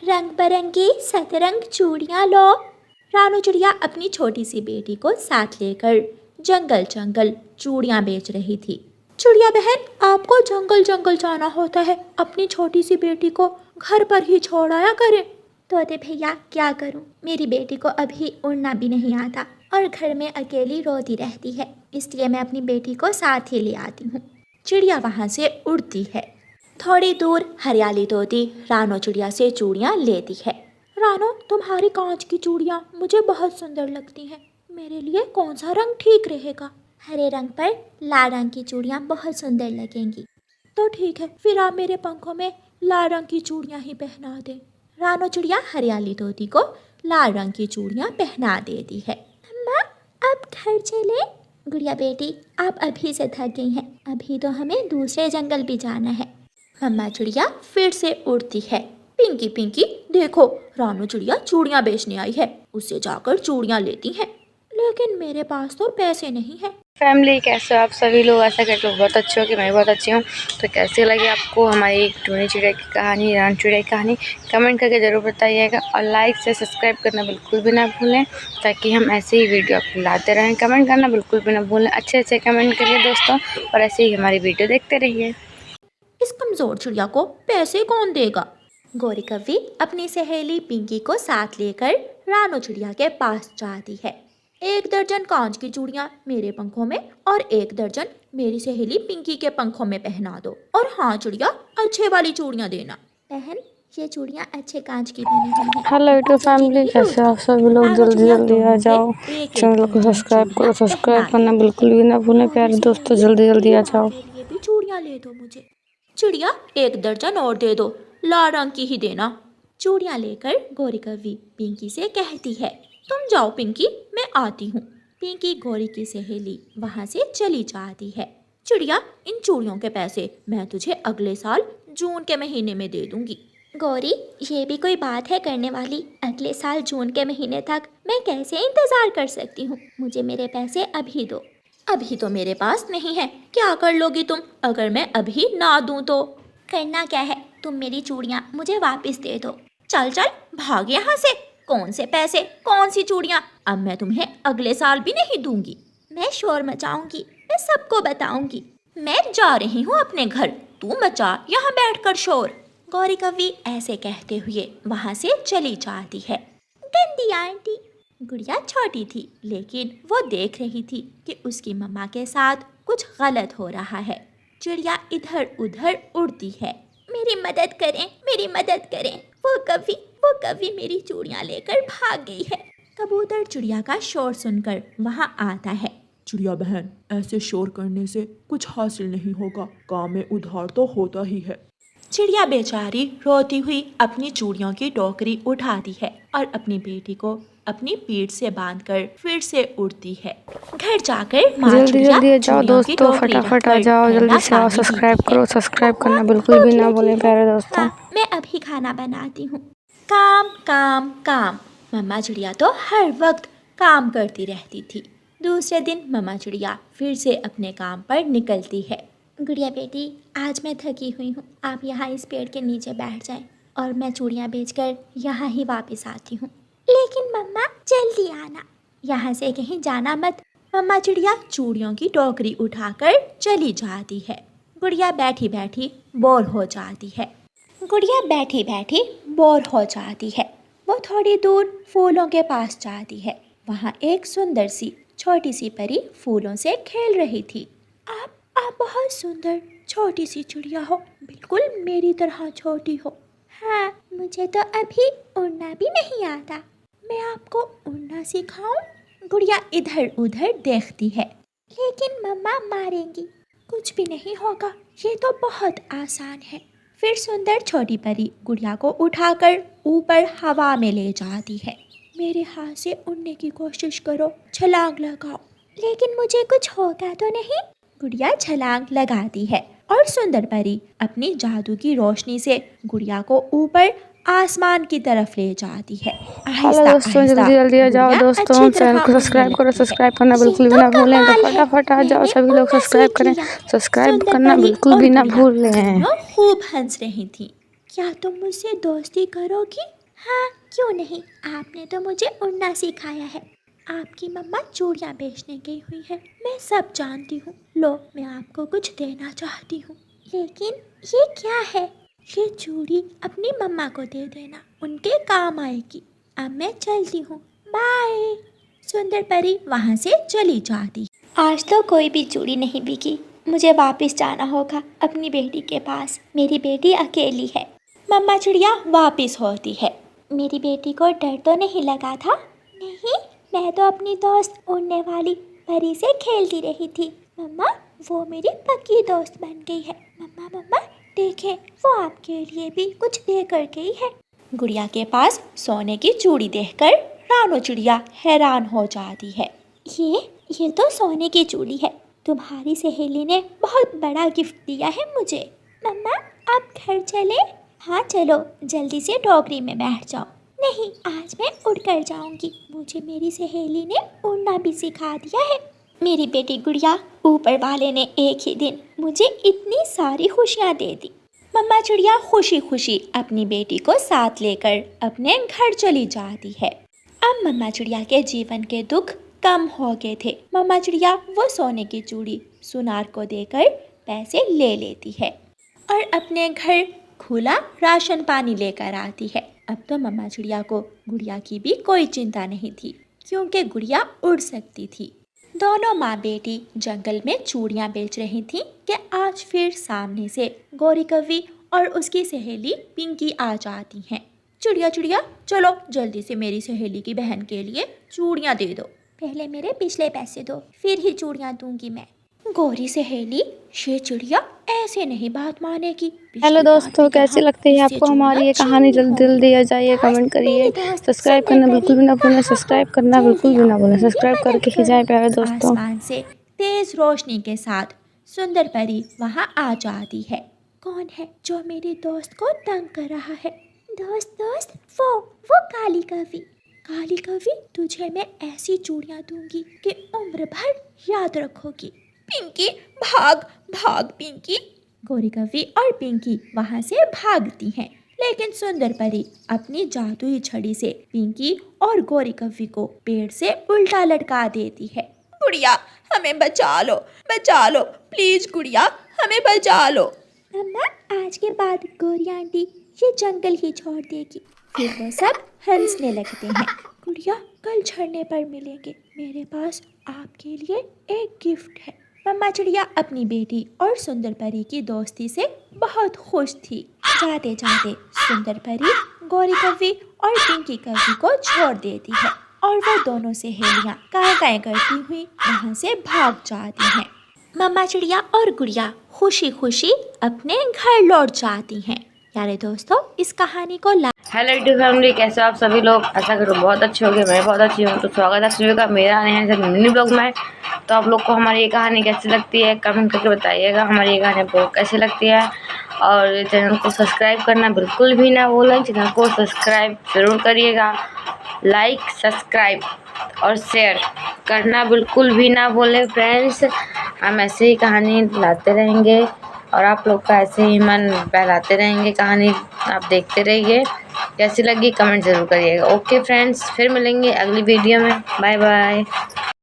रंग बिरंगी सतरंग चूड़ियाँ लो। रानू चिड़िया अपनी छोटी सी बेटी को साथ लेकर जंगल जंगल चूड़ियाँ बेच रही थी। चिड़िया बहन, आपको जंगल जंगल जाना होता है, अपनी छोटी सी बेटी को घर पर ही छोड़ आया करें। तोते भैया, क्या करूं, मेरी बेटी को अभी उड़ना भी नहीं आता और घर में अकेली रोती रहती है, इसलिए मैं अपनी बेटी को साथ ही ले आती हूँ। चिड़िया वहाँ से उड़ती है। थोड़ी दूर हरियाली तोती रानो चिड़िया से चूड़ियाँ लेती है। रानो, तुम्हारी कांच की चूड़ियाँ मुझे बहुत सुंदर लगती हैं, मेरे लिए कौन सा रंग ठीक रहेगा? हरे रंग पर लाल रंग की चूड़ियाँ बहुत सुंदर लगेंगी। तो ठीक है, फिर आप मेरे पंखों में लाल रंग की चूड़ियाँ ही पहना दें। रानो चिड़िया हरियाली तोती को लाल रंग की चूड़ियाँ पहना देती है। अम्मा, अब घर चले? गुड़िया बेटी, आप अभी से थक गई हैं, अभी तो हमें दूसरे जंगल भी जाना है। मम्मा चिड़िया फिर से उड़ती है। पिंकी पिंकी, देखो, रानो चिड़िया चूड़ियाँ बेचने आई है, उससे जाकर चूड़ियाँ लेती हैं। लेकिन मेरे पास तो पैसे नहीं है। फैमिली, कैसे हो आप सभी लोग? ऐसा करके बहुत अच्छे हो कि मैं बहुत अच्छी हूँ। तो कैसे लगी आपको हमारी टूनी चिड़िया की कहानी, रान चिड़िया की कहानी, कमेंट करके ज़रूर बताइएगा और लाइक से सब्सक्राइब करना बिल्कुल भी ना भूलें, ताकि हम ऐसे ही वीडियो आपको लाते रहें। कमेंट करना बिल्कुल भी ना भूलें, अच्छे अच्छे कमेंट करिए दोस्तों, और ऐसे ही हमारी वीडियो देखते रहिए। इस कमजोर चिड़िया को पैसे कौन देगा? गौरी कव्वी अपनी सहेली पिंकी को साथ लेकर रानो चिड़िया के पास जाती है। 1 दर्जन कांच की चूड़ियाँ मेरे पंखों में और 1 दर्जन मेरी सहेली पिंकी के पंखों में पहना दो। और हाँ चिड़िया, अच्छे वाली चूड़ियाँ देना। बहन, ये चूड़ियाँ अच्छे कांच की बनी हुई हैं। हेलो यूट्यूब फैमिली, कैसे हो आप सभी लोग? जल्दी जल्दी आ जाओ, चैनल को सब्सक्राइब करो, सब्सक्राइब करना बिल्कुल भी ना भूलें प्यारे दोस्तों, जल्दी जल्दी आ जाओ। के लिए भी चूड़ियाँ ले दो मुझे। चिड़िया, 1 दर्जन और दे दो, लाल रंग की ही देना। चूड़ियाँ लेकर गौरी कव्वी पिंकी से कहती है। तुम जाओ पिंकी, मैं आती हूँ। पिंकी गौरी की सहेली वहाँ से चली जाती है। चिड़िया, इन चूड़ियों के पैसे मैं तुझे अगले साल जून के महीने में दे दूंगी। गौरी, ये भी कोई बात है करने वाली? अगले साल जून के महीने तक मैं कैसे इंतजार कर सकती हूँ? मुझे मेरे पैसे अभी दो। अभी तो मेरे पास नहीं है, क्या कर लोगी तुम अगर मैं अभी ना दूं तो? करना क्या है, तुम मेरी चूड़ियाँ मुझे वापस दे दो। चल चल, भाग यहाँ से। कौन से पैसे, कौन सी चूड़ियाँ? अब मैं तुम्हें अगले साल भी नहीं दूंगी। मैं शोर मचाऊंगी, मैं सबको बताऊंगी। मैं जा रही हूँ अपने घर, तू मचा यहाँ बैठकर शोर। गौरी कव्वी ऐसे कहते हुए वहाँ से चली जाती है। गंदी आंटी। गुड़िया छोटी थी, लेकिन वो देख रही थी कि उसकी मम्मा के साथ कुछ गलत हो रहा है। चिड़िया इधर उधर उड़ती है। मेरी मदद करें, मेरी मदद करें, वो कभी मेरी चूड़ियाँ लेकर भाग गई है। कबूतर चिड़िया का शोर सुनकर वहाँ आता है। चिड़िया बहन, ऐसे शोर करने से कुछ हासिल नहीं होगा, काम में उधार तो होता ही है। चिड़िया बेचारी रोती हुई अपनी चूड़ियों की टोकरी उठाती है और अपनी बेटी को अपनी पीठ से बांधकर फिर से उड़ती है। घर जाकर माँ जल्दी चिड़िया जल्दी आ जाओ चूड़ियों की दोस्तों, टोकरी फटाफट आ रखकर जाओ, पहला जल्दी से आओ, पानी सब्सक्राइब पीती है। करो, सब्सक्राइब करना मम्मा, बिल्कुल भी ना भूख भूलें लगी है। प्यारे दोस्तों। हाँ, मैं अभी खाना बनाती हूँ। काम काम काम। मम्मा चिड़िया तो हर वक्त काम करती रहती थी। दूसरे दिन मम्मा चिड़िया फिर से अपने काम पर निकलती है। गुड़िया बेटी, आज मैं थकी हुई हूँ, आप यहाँ इस पेड़ के नीचे बैठ जाएं और मैं चूड़ियाँ बेचकर यहाँ ही वापस आती हूँ। लेकिन मम्मा, जल्दी आना, यहाँ से कहीं जाना मत। मम्मा चिड़िया चूड़ियों की टोकरी उठाकर चली जाती है। गुड़िया बैठी बैठी बोर हो जाती है। वो थोड़ी दूर फूलों के पास जाती है। वहाँ एक सुंदर सी छोटी सी परी फूलों से खेल रही थी। आप बहुत सुंदर छोटी सी चिड़िया हो, बिल्कुल मेरी तरह छोटी हो। हाँ, मुझे तो अभी उड़ना भी नहीं आता, मैं आपको उड़ना सिखाऊं? गुड़िया इधर उधर देखती है। लेकिन मम्मा मारेंगी। कुछ भी नहीं होगा, ये तो बहुत आसान है। फिर सुंदर छोटी परी गुड़िया को उठाकर ऊपर हवा में ले जाती है। मेरे हाथ से उड़ने की कोशिश करो, छलांग लगाओ। लेकिन मुझे कुछ होगा तो नहीं? गुड़िया छलांग लगाती है और सुंदर परी अपनी जादू की रोशनी से गुड़िया को ऊपर आसमान की तरफ ले जाती है। हेलो दोस्तों, जल्दी जल्दी आ जाओ दोस्तों, चैनल को सब्सक्राइब करो, सब्सक्राइब करना बिल्कुल भी ना भूलें। तो फटाफट आ जाओ, सभी लोग सब्सक्राइब करें, सब्सक्राइब करना बिल्कुल भी ना भूलें। खूब हंस रही थी। क्या तुम मुझसे दोस्ती करोगी? हाँ, क्यों नहीं, आपने तो मुझे उड़ना सिखाया है। आपकी मम्मा चूड़ियाँ बेचने गई हुई है, मैं सब जानती हूँ। लो, मैं आपको कुछ देना चाहती हूँ। लेकिन ये क्या है? ये चूड़ी अपनी मम्मा को दे देना, उनके काम आएगी। अब मैं चलती हूँ, बाय। सुंदर परी वहाँ से चली जाती। आज तो कोई भी चूड़ी नहीं बिकी, मुझे वापस जाना होगा अपनी बेटी के पास। मेरी बेटी अकेली है। मम्मा चिड़िया वापस होती है। मेरी बेटी को डर तो नहीं लगा था? नहीं, मैं तो अपनी दोस्त उड़ने वाली परी से खेलती रही थी। मम्मा, वो मेरी पक्की दोस्त बन गई है। मम्मा मम्मा देखें, वो आपके लिए भी कुछ दे कर गई है। गुड़िया के पास सोने की चूड़ी देखकर रानो चिड़िया हैरान हो जाती है। ये तो सोने की चूड़ी है। तुम्हारी सहेली ने बहुत बड़ा गिफ्ट दिया है मुझे। मम्मा, आप घर चले? हाँ चलो, जल्दी से टोकरी में बैठ जाओ। नहीं, आज मैं उड़कर जाऊंगी। मुझे मेरी सहेली ने उड़ना भी सिखा दिया है। मेरी बेटी गुड़िया, ऊपर वाले ने एक ही दिन मुझे इतनी सारी खुशियाँ दे दी। मम्मा चिड़िया खुशी खुशी अपनी बेटी को साथ लेकर अपने घर चली जाती है। अब मम्मा चिड़िया के जीवन के दुख कम हो गए थे। मम्मा चिड़िया वो सोने की चूड़ी सुनार को देकर पैसे ले लेती है और अपने घर खुला राशन पानी लेकर आती है। अब तो मम्मा चिड़िया को गुड़िया की भी कोई चिंता नहीं थी, क्योंकि गुड़िया उड़ सकती थी। दोनों माँ बेटी जंगल में चूड़ियाँ बेच रही थीं कि आज फिर सामने से गौरी कौवी और उसकी सहेली पिंकी आ जाती हैं। चिड़िया चिड़िया, चलो जल्दी से मेरी सहेली की बहन के लिए चूड़ियाँ दे दो। पहले मेरे पिछले पैसे दो, फिर ही चूड़ियाँ दूंगी मैं। गौरी सहेली, ये चिड़िया ऐसे नहीं बात मानेगी। हेलो दोस्तों, कैसी लगती है आपको हमारी ये कहानी? जल्दी जल्दी आ जाइए, कमेंट करिए, सब्सक्राइब करना बिल्कुल भी ना भूलें, सब्सक्राइब करना बिल्कुल भी ना भूलें, सब्सक्राइब करके ही जाएं प्यारे दोस्तों। आसमान से तेज रोशनी के साथ सुंदर परी वहाँ आ जाती है। कौन है जो मेरी दोस्त को तंग कर रहा है? दोस्त, वो काली कौवी। काली कौवी, तुझे मैं ऐसी चूड़ियाँ दूंगी कि उम्र भर याद रखोगी। पिंकी, भाग भाग पिंकी। गौरी कौवी और पिंकी वहाँ से भागती हैं, लेकिन सुंदर परी अपनी जादुई छड़ी से पिंकी और गौरी कौवी को पेड़ से उल्टा लटका देती है। गुड़िया, हमें बचा लो प्लीज गुड़िया, हमें बचा लो। मम्मा, आज के बाद गौरी आंटी ये जंगल ही छोड़ देगी। फिर वो सब हंसने लगते हैं। गुड़िया, कल झरने पर मिलेंगे, मेरे पास आपके लिए एक गिफ्ट है। मम्मा चिड़िया अपनी बेटी और सुंदर परी की दोस्ती से बहुत खुश थी। जाते जाते सुंदर परी गौरी कौवी और पिंकी कौवी को छोड़ देती है और वो दोनों सहेलियाँ काएं करती हुई वहाँ से भाग जाती हैं। मम्मा चिड़िया और गुड़िया खुशी खुशी अपने घर लौट जाती हैं। प्यारे दोस्तों, इस कहानी को हेलो यूट्यूब फैमिली, कैसे हो आप सभी लोग? ऐसा करो बहुत अच्छे हो गए, मैं बहुत अच्छी हूँ। तो स्वागत है सभी का मेरा नया मिनी ब्लॉग में। तो आप लोग को हमारी ये कहानी कैसी लगती है कमेंट करके बताइएगा। हमारी ये कहानी आपको कैसी लगती है, और चैनल को सब्सक्राइब करना बिल्कुल भी ना भूलें। चैनल को सब्सक्राइब ज़रूर करिएगा, लाइक सब्सक्राइब और शेयर करना बिल्कुल भी ना भूलें फ्रेंड्स। हम ऐसे ही कहानी लाते रहेंगे और आप लोग का ऐसे ही मन बहलाते रहेंगे। कहानी आप देखते रहिए, कैसी लगी कमेंट ज़रूर करिएगा। ओके फ्रेंड्स, फिर मिलेंगे अगली वीडियो में। Bye bye.